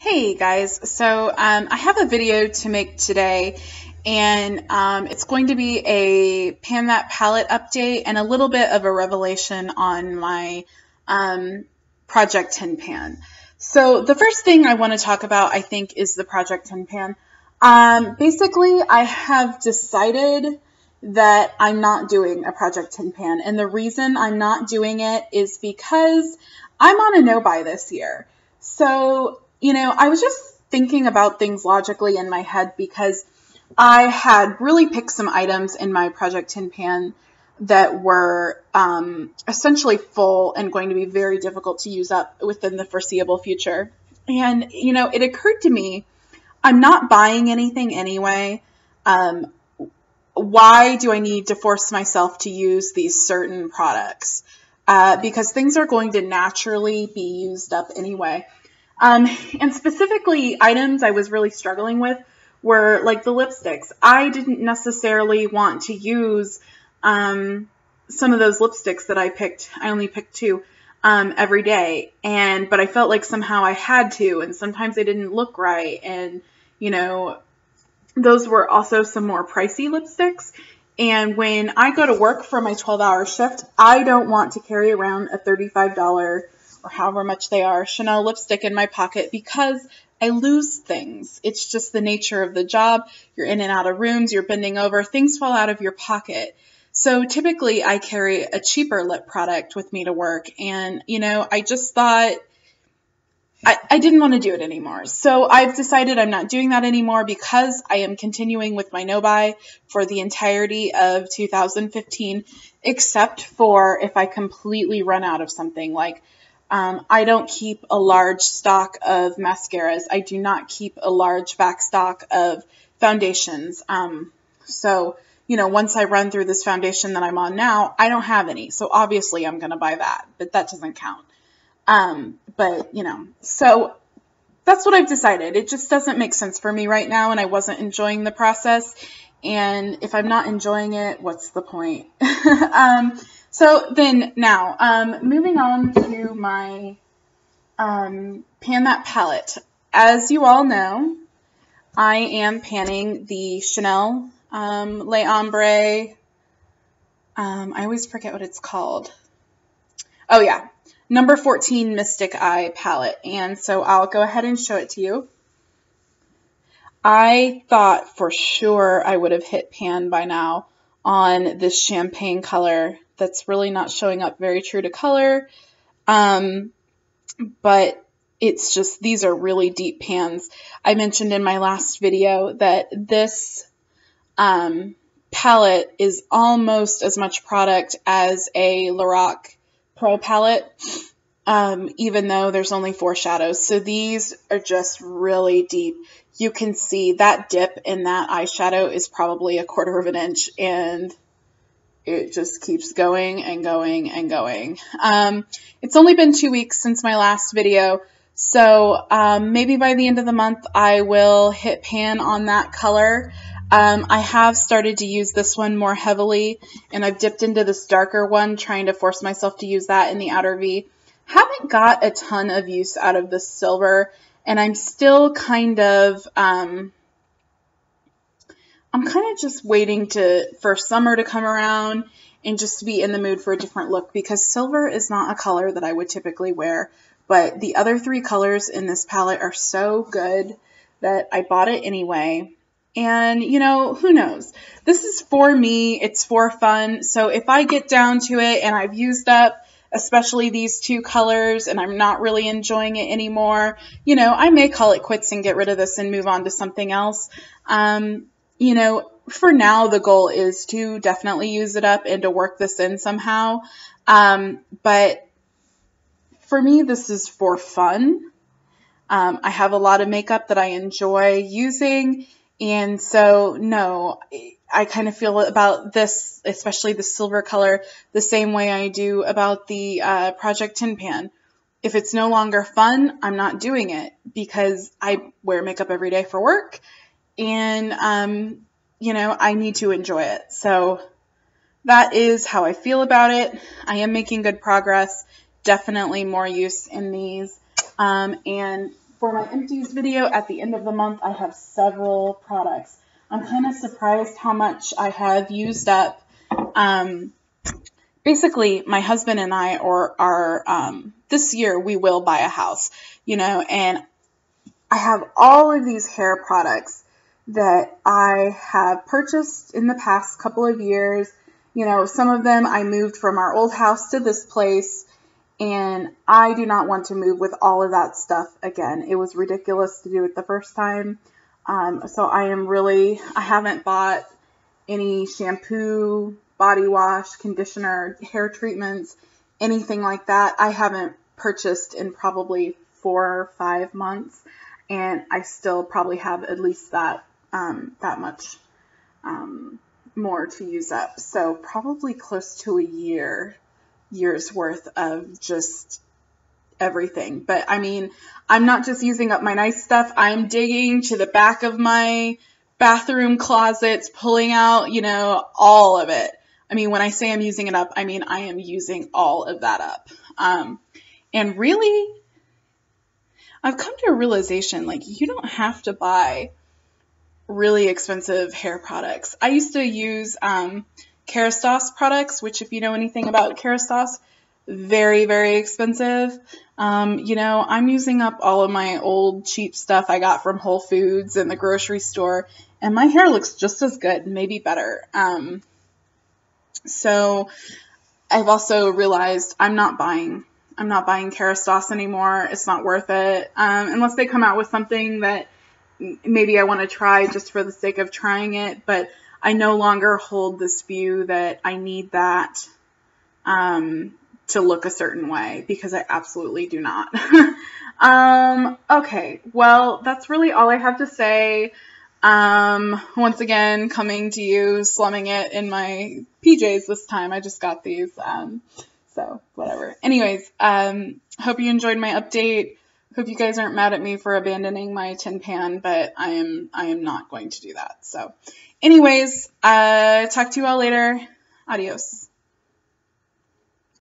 Hey guys, so I have a video to make today, and it's going to be a Pan That palette update and a little bit of a revelation on my Project Tin Pan. So the first thing I want to talk about, I think, is the Project Tin Pan. Basically, I have decided that I'm not doing a Project Tin Pan, and the reason I'm not doing it is because I'm on a no-buy this year. So I was just thinking about things logically in my head because I had really picked some items in my Project Tin Pan that were essentially full and going to be very difficult to use up within the foreseeable future. And, it occurred to me, I'm not buying anything anyway. Why do I need to force myself to use these certain products? Because things are going to naturally be used up anyway. And specifically, items I was really struggling with were like the lipsticks. I didn't necessarily want to use some of those lipsticks that I picked. I only picked two every day, but I felt like somehow I had to, and sometimes they didn't look right. And those were also some more pricey lipsticks. And when I go to work for my 12-hour shift, I don't want to carry around a $35 or however much they are, Chanel lipstick in my pocket because I lose things. It's just the nature of the job. You're in and out of rooms, you're bending over, things fall out of your pocket. So typically I carry a cheaper lip product with me to work. And, I just thought I didn't want to do it anymore. So I've decided I'm not doing that anymore because I am continuing with my no-buy for the entirety of 2015, except for if I completely run out of something. Like, I don't keep a large stock of mascaras. I do not keep a large back stock of foundations. So, once I run through this foundation that I'm on now, I don't have any. So obviously I'm going to buy that, but that doesn't count. So that's what I've decided. It just doesn't make sense for me right now, and I wasn't enjoying the process. And if I'm not enjoying it, what's the point? So then now, moving on to my Pan That palette. As you all know, I am panning the Chanel Le Ombre. I always forget what it's called. Oh yeah, number 14 Mystic Eye palette. And so I'll go ahead and show it to you. I thought for sure I would have hit pan by now on this champagne color that's really not showing up very true to color. But it's just, these are really deep pans. I mentioned in my last video that this palette is almost as much product as a Lorac Pro palette, even though there's only 4 shadows. So these are just really deep. You can see that dip in that eyeshadow is probably 1/4 of an inch, and it just keeps going and going and going. It's only been 2 weeks since my last video, so maybe by the end of the month I will hit pan on that color. I have started to use this one more heavily, and I've dipped into this darker one, trying to force myself to use that in the outer V. Haven't got a ton of use out of the silver, and I'm still kind of, I'm kind of just waiting for summer to come around and just to be in the mood for a different look, because silver is not a color that I would typically wear, but the other 3 colors in this palette are so good that I bought it anyway. And, who knows? This is for me. It's for fun. So if I get down to it and I've used up especially these 2 colors and I'm not really enjoying it anymore, I may call it quits and get rid of this and move on to something else. For now, the goal is to definitely use it up and to work this in somehow. But for me, this is for fun. I have a lot of makeup that I enjoy using. And so, no, I kind of feel about this, especially the silver color, the same way I do about the Project Tin Pan. If it's no longer fun, I'm not doing it, because I wear makeup every day for work, and, I need to enjoy it. So that is how I feel about it. I am making good progress, definitely more use in these. And for my empties video at the end of the month, I have several products. I'm kind of surprised how much I have used up. Basically, my husband and I are this year we will buy a house, and I have all of these hair products that I have purchased in the past couple of years. Some of them I moved from our old house to this place, and I do not want to move with all of that stuff again. It was ridiculous to do it the first time. So I haven't bought any shampoo, body wash, conditioner, hair treatments, anything like that. I haven't purchased in probably 4 or 5 months, and I still probably have at least that much more to use up. So probably close to a year's worth of just everything. But I mean, I'm not just using up my nice stuff. I'm digging to the back of my bathroom closets, pulling out, all of it. I mean, when I say I'm using it up, I mean, I am using all of that up. And really, I've come to a realization, you don't have to buy really expensive hair products. I used to use Kerastase products, which if you know anything about Kerastase, very, very expensive. I'm using up all of my old cheap stuff I got from Whole Foods and the grocery store, and my hair looks just as good, maybe better. So I've also realized I'm not buying Kerastase anymore. It's not worth it. Unless they come out with something that maybe I want to try just for the sake of trying it, but I no longer hold this view that I need that to look a certain way, because I absolutely do not. Okay, well, that's really all I have to say. Once again, coming to you, slumming it in my PJs this time. I just got these, so whatever. Anyways, hope you enjoyed my update. Hope you guys aren't mad at me for abandoning my tin pan, but I am not going to do that. So anyways, talk to you all later. Adios.